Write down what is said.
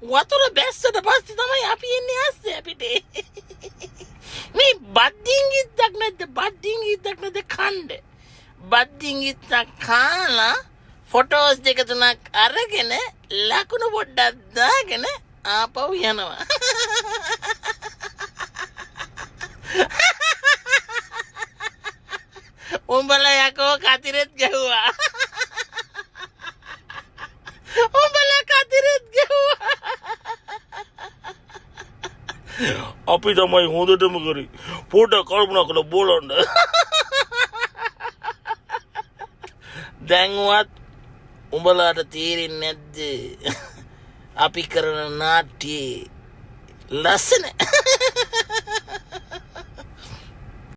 වතුර බැස්සට පස්සේ තමයි අපි එන්නේ ආස්සේ අපිට. මේ බඩින්ගිත්තක් නැද්ද? බඩින්ගිත්තක් නැද්ද කණ්ඩ? බඩින්ගිත්තක් කාලා ෆොටෝස් දෙක තුනක් අරගෙන ලකුණු පොඩ්ඩක් දාගෙන ආපහු යනවා. උඹලා යකෝ කතිරෙත් ගැහුවා. උඹලා කතිරෙත් ගැහුවා. අපි තමයි හොඳටම කරේ. පොඩ්ඩක් කල්පනා කරලා බලන්න. දැන්වත් උඹලාට තේරෙන්නේ නැද්ද? අපි කරන නාට්‍යයේ ලස්සන